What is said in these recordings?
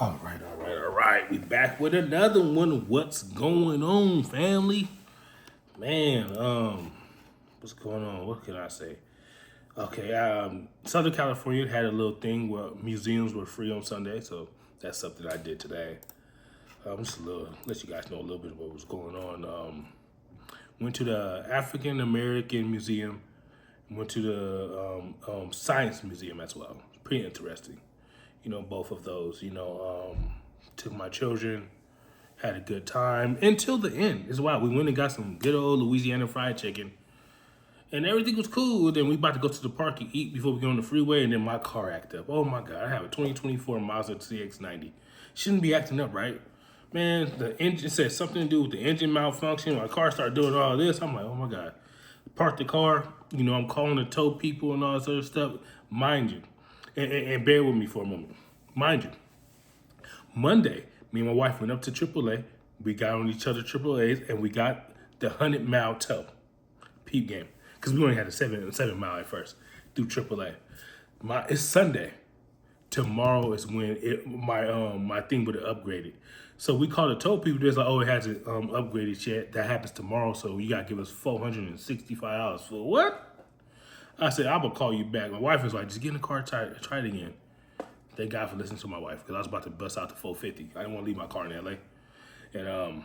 All right. We back with another one. What's going on, family? Man, what's going on? What can I say? Okay, Southern California had a little thing where museums were free on Sunday, so that's something I did today. Just a little, let you guys know a little bit of what was going on. Went to the African American Museum, went to the Science Museum as well. Pretty interesting. Both of those. Took my children, had a good time until the end. It's wild. We went and got some good old Louisiana fried chicken, and everything was cool. Then we about to go to the park and eat before we go on the freeway, and then my car acted up. Oh my god! I have a 2024 Mazda CX-90. Shouldn't be acting up, right? Man, the engine said something to do with the engine malfunction. My car started doing all this. I'm like, oh my god. Parked the car. I'm calling the tow people and all this other stuff. Mind you, and bear with me for a moment. Mind you, Monday, me and my wife went up to AAA. We got on each other AAAs, and we got the 100-mile tow. Peep game. Because we only had a 7 mile at first through AAA. It's Sunday. Tomorrow is when my thing would have upgraded. So we called the tow people. They're like, oh, it hasn't upgraded yet. That happens tomorrow, so you got to give us $465 for what? I said, I'm going to call you back. My wife was like, just get in the car, try it again. Thank God for listening to my wife, because I was about to bust out the 450. I didn't want to leave my car in LA. And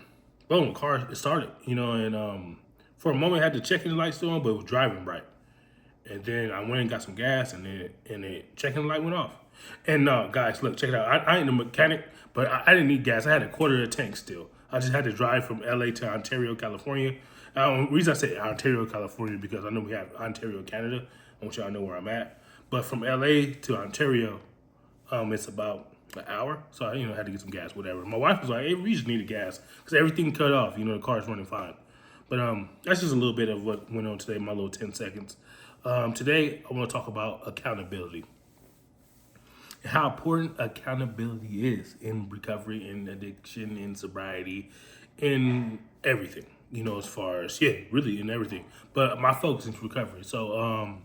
boom, the car started, and for a moment I had the check-in light still on, but it was driving right. And then I went and got some gas, and the check-in light went off. And guys, look, check it out. I ain't a mechanic, but I didn't need gas. I had a quarter of a tank still. I just had to drive from LA to Ontario, California. The reason I say Ontario, California, because I know we have Ontario, Canada. I want y'all to know where I'm at. But from LA to Ontario, it's about an hour. So I, had to get some gas, whatever. My wife was like, hey, we just needed gas because everything cut off. The car's running fine. But that's just a little bit of what went on today, my little 10 seconds. Today, I want to talk about accountability. How important accountability is in recovery, in addiction, in sobriety, in everything. As far as, really in everything. But my focus is recovery. So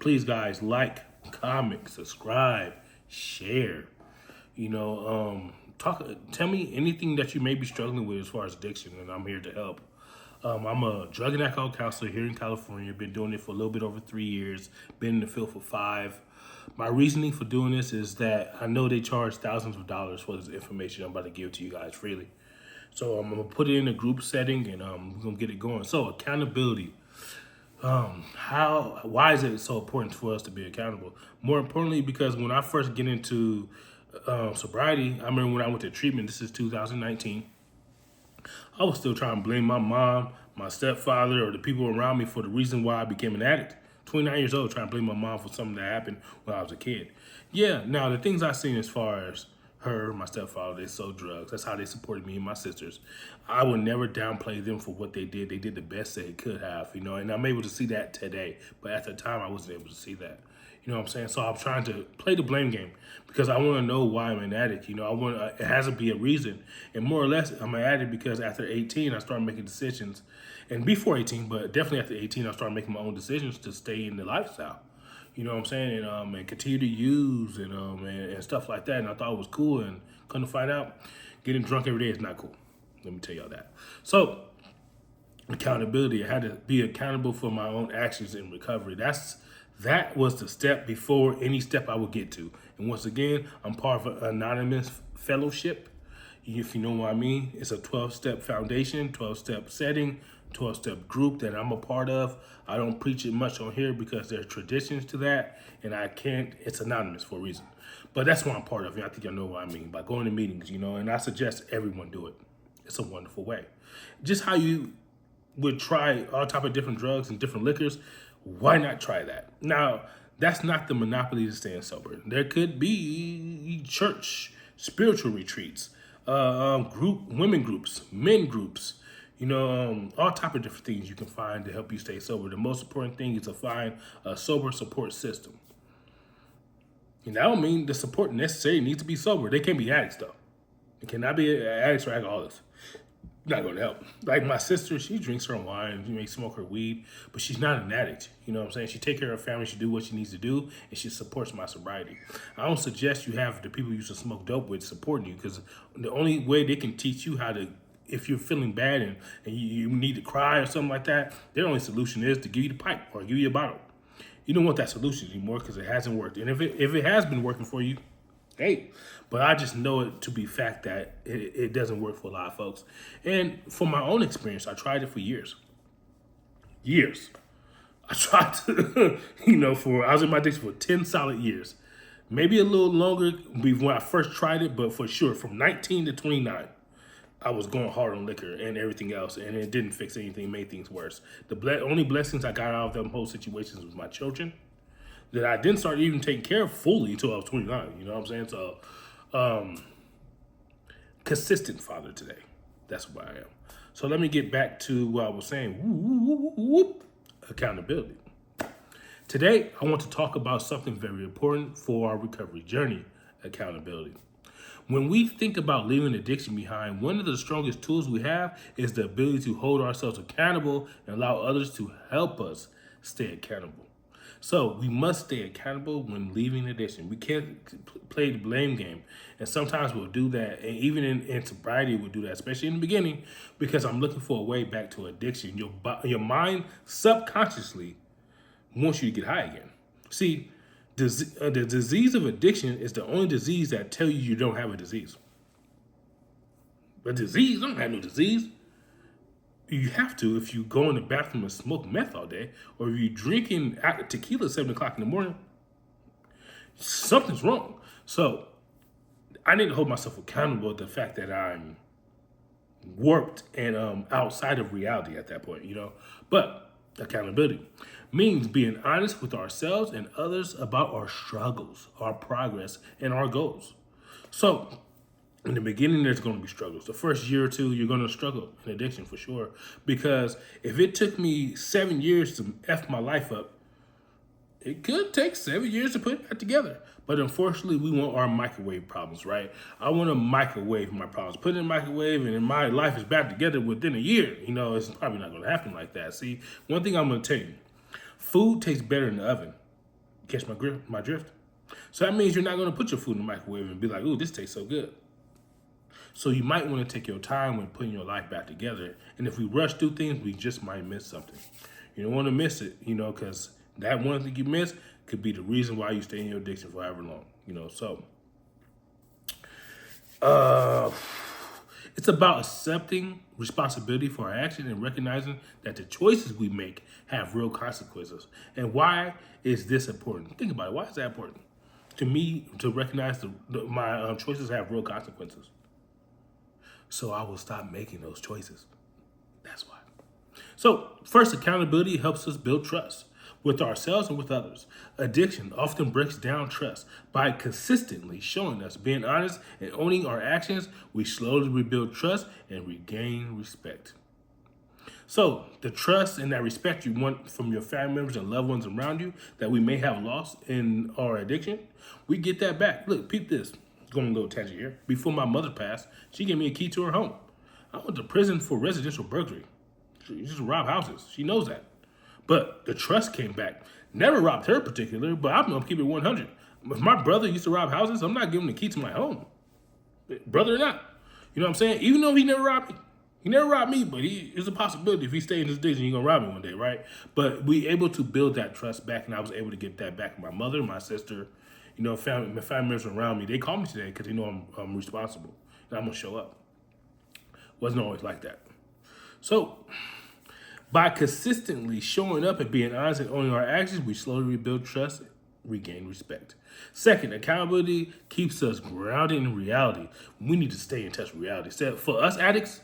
please, guys, like, comment, subscribe, share. Tell me anything that you may be struggling with as far as addiction, and I'm here to help. I'm a drug and alcohol counselor here in California. Been doing it for a little bit over 3 years. Been in the field for 5. My reasoning for doing this is that I know they charge thousands of dollars for this information I'm about to give to you guys freely. So I'm gonna put it in a group setting, and we're gonna get it going. So accountability. Why is it so important for us to be accountable? More importantly, because when I first get into sobriety, I remember when I went to treatment. This is 2019. I was still trying to blame my mom, my stepfather, or the people around me for the reason why I became an addict. 29 years old, trying to blame my mom for something that happened when I was a kid. Yeah, now the things I've seen as far as her, my stepfather, they sold drugs. That's how they supported me and my sisters. I would never downplay them for what they did. They did the best they could have, and I'm able to see that today. But at the time, I wasn't able to see that. You know what I'm saying? So I'm trying to play the blame game because I want to know why I'm an addict. It has to be a reason. And more or less, I'm an addict because after 18, I started making decisions. And before 18, but definitely after 18, I started making my own decisions to stay in the lifestyle. You know what I'm saying? And continue to use and stuff like that. And I thought it was cool, and couldn't find out getting drunk every day is not cool. Let me tell y'all that. So accountability. I had to be accountable for my own actions in recovery. That was the step before any step I would get to. And once again, I'm part of an anonymous fellowship. If you know what I mean, it's a 12-step foundation, 12-step setting, 12-step group that I'm a part of. I don't preach it much on here because there are traditions to that, and it's anonymous for a reason. But that's what I'm part of, and I think y'all know what I mean by going to meetings, and I suggest everyone do it. It's a wonderful way. Just how you would try all type of different drugs and different liquors, why not try that? Now, that's not the monopoly to staying sober. There could be church, spiritual retreats, women groups, men groups, all type of different things you can find to help you stay sober. The most important thing is to find a sober support system. And that don't mean the support necessarily needs to be sober. They can't be addicts, though. They cannot be addicts or alcoholics. not going to help. Like my sister, she drinks her wine, she may smoke her weed, but she's not an addict. You know what I'm saying? She take care of her family, she do what she needs to do, and she supports my sobriety. I don't suggest you have the people you used to smoke dope with supporting you, because the only way they can teach you how to, if you're feeling bad and you need to cry or something like that, their only solution is to give you the pipe or give you a bottle. You don't want that solution anymore because it hasn't worked. And if it has been working for you, hey, but I just know it to be fact that it doesn't work for a lot of folks. And from my own experience, I tried it for years. Years. I tried to, I was in my addiction for 10 solid years. Maybe a little longer when I first tried it, but for sure, from 19 to 29. I was going hard on liquor and everything else, and it didn't fix anything, made things worse. The only blessings I got out of them whole situations was my children, that I didn't start even taking care of fully until I was 29. You know what I'm saying? So, consistent father today. That's what I am. So let me get back to what I was saying. Accountability. Today, I want to talk about something very important for our recovery journey, accountability. When we think about leaving addiction behind, one of the strongest tools we have is the ability to hold ourselves accountable and allow others to help us stay accountable. So we must stay accountable when leaving addiction. We can't play the blame game. And sometimes we'll do that. And even in sobriety, we'll do that, especially in the beginning, because I'm looking for a way back to addiction. Your mind subconsciously wants you to get high again. See, the disease of addiction is the only disease that tell you don't have a disease. A disease? I don't have no disease. You have to if you go in the bathroom and smoke meth all day, or if you're drinking tequila at 7 o'clock in the morning, something's wrong. So I need to hold myself accountable to the fact that I'm warped and outside of reality at that point, But accountability means being honest with ourselves and others about our struggles, our progress, and our goals. So, in the beginning, there's going to be struggles. The first year or two, you're going to struggle in addiction for sure. Because if it took me 7 years to F my life up, it could take 7 years to put it back together. But unfortunately, we want our microwave problems, right? I want to microwave my problems. Put it in the microwave and then my life is back together within a year. It's probably not going to happen like that. See, one thing I'm going to tell you, food tastes better in the oven. Catch my drift? So that means you're not going to put your food in the microwave and be like, ooh, this tastes so good. So you might want to take your time when putting your life back together. And if we rush through things, we just might miss something. You don't want to miss it, because that one thing you miss could be the reason why you stay in your addiction for however long, So, it's about accepting responsibility for our action and recognizing that the choices we make have real consequences. And why is this important? Think about it. Why is that important? To me, to recognize my choices have real consequences. So I will stop making those choices. That's why. So first, accountability helps us build trust with ourselves and with others. Addiction often breaks down trust. By consistently showing us, being honest, and owning our actions, we slowly rebuild trust and regain respect. So the trust and that respect you want from your family members and loved ones around you that we may have lost in our addiction, we get that back. Look, peep this. Going a little tangent here. Before my mother passed, she gave me a key to her home. I went to prison for residential burglary. She just robbed houses. She knows that. But the trust came back. Never robbed her particular, but I'm going to keep it 100. If my brother used to rob houses, I'm not giving him the key to my home. Brother or not. You know what I'm saying? Even though he never robbed me. He never robbed me, but it's a possibility if he stayed in this addiction, he's going to rob me one day, right? But we able to build that trust back, and I was able to get that back. My mother, my sister, my family members around me, they call me today because they know I'm responsible and I'm going to show up. Wasn't always like that. So by consistently showing up and being honest and owning our actions, we slowly rebuild trust, regain respect. Second, accountability keeps us grounded in reality. We need to stay in touch with reality. So for us addicts,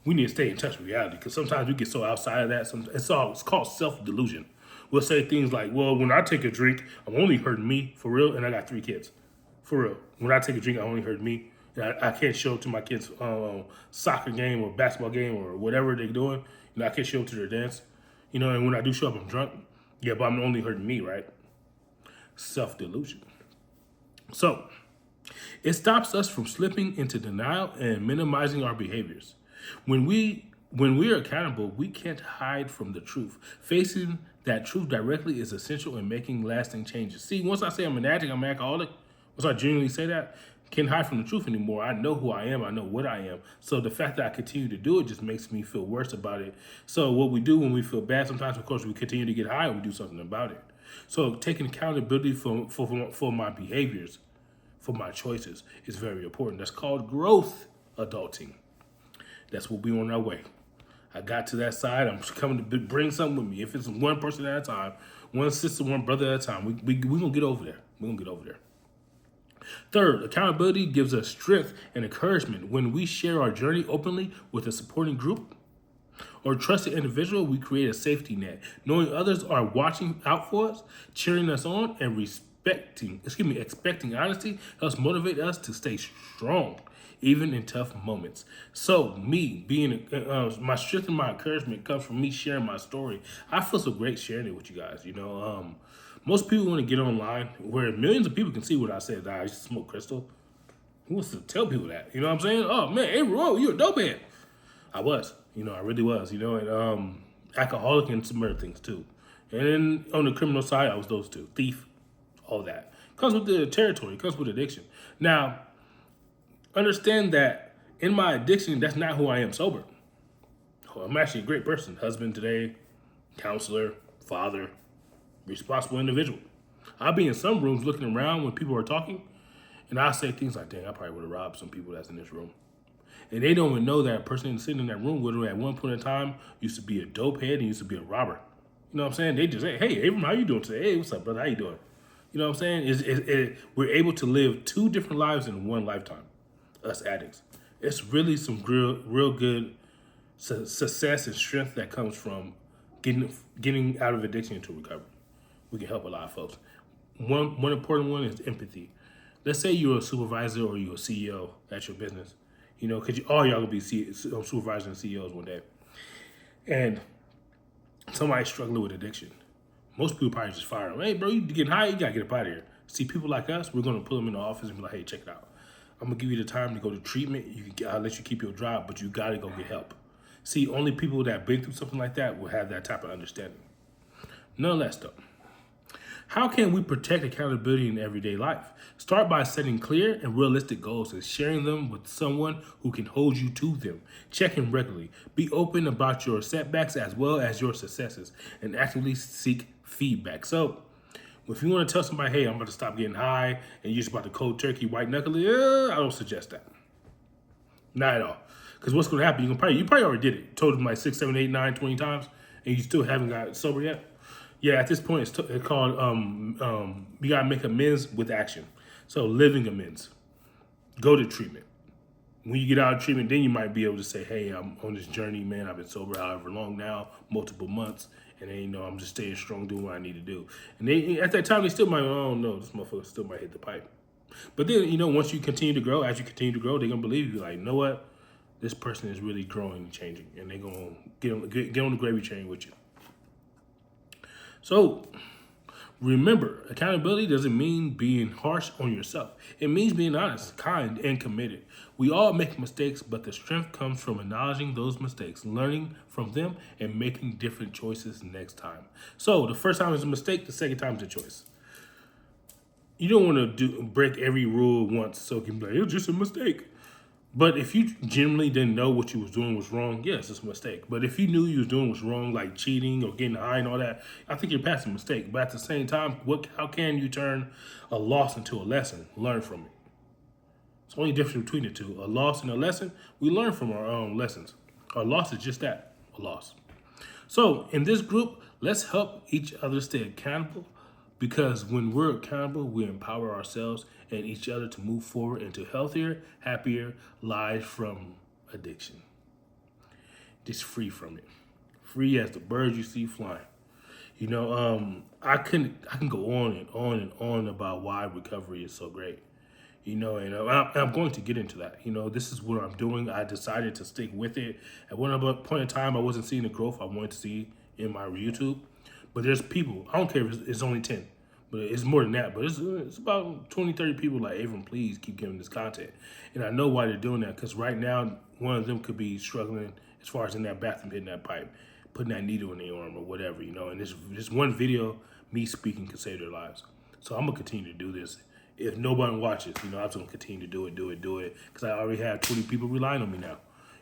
we need to stay in touch with reality because sometimes we get so outside of that. It's called self-delusion. We'll say things like, well, when I take a drink, I'm only hurting me, for real, and I got 3 kids. For real. When I take a drink, I only hurt me. And I can't show up to my kids' soccer game or basketball game or whatever they're doing. I can't show up to their dance. And when I do show up, I'm drunk. Yeah, but I'm only hurting me, right? Self-delusion. So, It stops us from slipping into denial and minimizing our behaviors. When we are accountable, we can't hide from the truth. Facing that truth directly is essential in making lasting changes. See, once I say I'm an addict, I'm an alcoholic, once I genuinely say that, can't hide from the truth anymore. I know who I am. I know what I am. So the fact that I continue to do it just makes me feel worse about it. So what we do when we feel bad, sometimes, of course, we continue to get high and we do something about it. So taking accountability for my behaviors, for my choices, is very important. That's called growth adulting. That's what we on our way. I got to that side. I'm coming to bring something with me. If it's one person at a time, one sister, one brother at a time, we gonna get over there. We're gonna get over there. Third, accountability gives us strength and encouragement. When we share our journey openly with a supporting group or trusted individual, we create a safety net. Knowing others are watching out for us, cheering us on, and expecting honesty helps motivate us to stay strong, even in tough moments. So, me being my strength and my encouragement comes from me sharing my story. I feel so great sharing it with you guys. Most people want to get online where millions of people can see what I said. I used to smoke crystal. Who wants to tell people that? You know what I'm saying? Oh man, hey, bro, you're a dope head. I was. I really was. And alcoholic and some other things too. And then on the criminal side, I was those two. Thief, all that. Comes with the territory. Comes with addiction. Now, understand that in my addiction, that's not who I am sober. I'm actually a great person. Husband today, counselor, father, responsible individual. I'll be in some rooms looking around when people are talking, and I'll say things like, dang, I probably would have robbed some people that's in this room. And they don't even know that a person sitting in that room with them at one point in time used to be a dope head and used to be a robber. You know what I'm saying? They just say, hey, Abram, how you doing today? Hey, what's up, brother? How you doing? You know what I'm saying? We're able to live two different lives in one lifetime, us addicts. It's really some real good success and strength that comes from getting out of addiction into recovery. We can help a lot of folks. One important one is empathy. Let's say you're a supervisor or you're a CEO at your business, because all y'all gonna be supervisors and CEOs one day, and somebody's struggling with addiction. Most people probably just fire them. Hey, bro, you getting high? You gotta get up out of here. See, people like us, we're gonna pull them in the office and be like, hey, check it out. I'm gonna give you the time to go to treatment. I'll let you keep your job, but you gotta go get help. See, only people that been through something like that will have that type of understanding. Nonetheless, though, how can we protect accountability in everyday life? Start by setting clear and realistic goals and sharing them with someone who can hold you to them. Check in regularly. Be open about your setbacks as well as your successes and actively seek feedback. So, if you want to tell somebody, hey, I'm about to stop getting high and you're just about to cold turkey, white knuckle it, I don't suggest that. Not at all. Because what's going to happen, you probably already did it. Told them like 6, 7, 8, 9, 20 times and you still haven't got sober yet. Yeah, at this point, it's called, you got to make amends with action. So living amends. Go to treatment. When you get out of treatment, then you might be able to say, hey, I'm on this journey, man. I've been sober however long now, multiple months. And then, I'm just staying strong, doing what I need to do. And they, at that time, they still might, oh, no, this motherfucker still might hit the pipe. But then, once you continue to grow, as you continue to grow, they're going to believe you. Like, you know what? This person is really growing and changing. And they're going to get on the gravy train with you. So, remember, accountability doesn't mean being harsh on yourself. It means being honest, kind, and committed. We all make mistakes, but the strength comes from acknowledging those mistakes, learning from them, and making different choices next time. So, the first time is a mistake, the second time is a choice. You don't want to break every rule once so you can be like, it was just a mistake. But if you genuinely didn't know what you was doing was wrong, yes, it's a mistake. But if you knew you was doing was wrong, like cheating or getting high and all that, I think you're past a mistake. But at the same time, how can you turn a loss into a lesson? Learn from it. It's the only difference between the two. A loss and a lesson, we learn from our own lessons. A loss is just that, a loss. So in this group, let's help each other stay accountable, because when we're accountable, we empower ourselves and each other to move forward into healthier, happier lives from addiction. Just free from it. Free as the birds you see flying. I can go on and on and on about why recovery is so great. And I'm going to get into that. This is what I'm doing. I decided to stick with it. At one point in time, I wasn't seeing the growth I wanted to see in my YouTube. But there's people, I don't care if it's only 10, But it's more than that. But it's about 20, 30 people like, Avram, please keep giving this content. And I know why they're doing that, because right now, one of them could be struggling as far as in that bathroom hitting that pipe, putting that needle in their arm or whatever, you know. And this one video, me speaking, could save their lives. So I'm going to continue to do this. If nobody watches, you know, I'm just going to continue to do it. Because I already have 20 people relying on me now.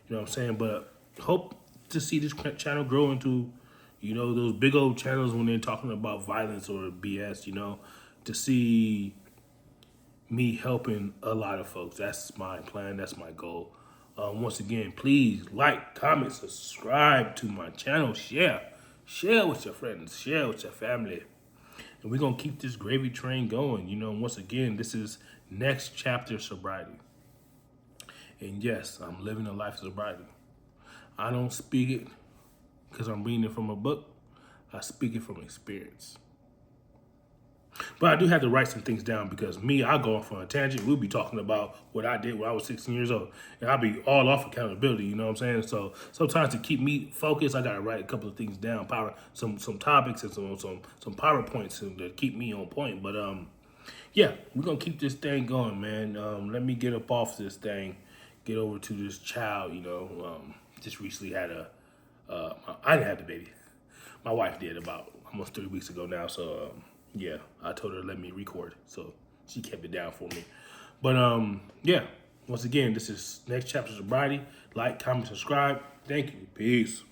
You know what I'm saying? But hope to see this channel grow into, you know, those big old channels when they're talking about violence or BS, you know, to see me helping a lot of folks. That's my plan. That's my goal. Once again, please like, comment, subscribe to my channel. Share with your friends. Share with your family. And we're going to keep this gravy train going. You know, once again, this is Next Chapter Sobriety. And yes, I'm living a life of sobriety. I don't speak it because I'm reading it from a book. I speak it from experience. But I do have to write some things down, because I go off on a tangent. We'll be talking about what I did when I was 16 years old. And I'll be all off accountability, you know what I'm saying? So sometimes to keep me focused, I got to write a couple of things down, some topics and some PowerPoints to keep me on point. But yeah, we're going to keep this thing going, man. Let me get up off this thing, get over to this child, you know. Just recently had I didn't have the baby. My wife did about almost 3 weeks ago now. So, yeah, I told her to let me record. So she kept it down for me. But, yeah, once again, this is Next Chapter Sobriety. Like, comment, subscribe. Thank you. Peace.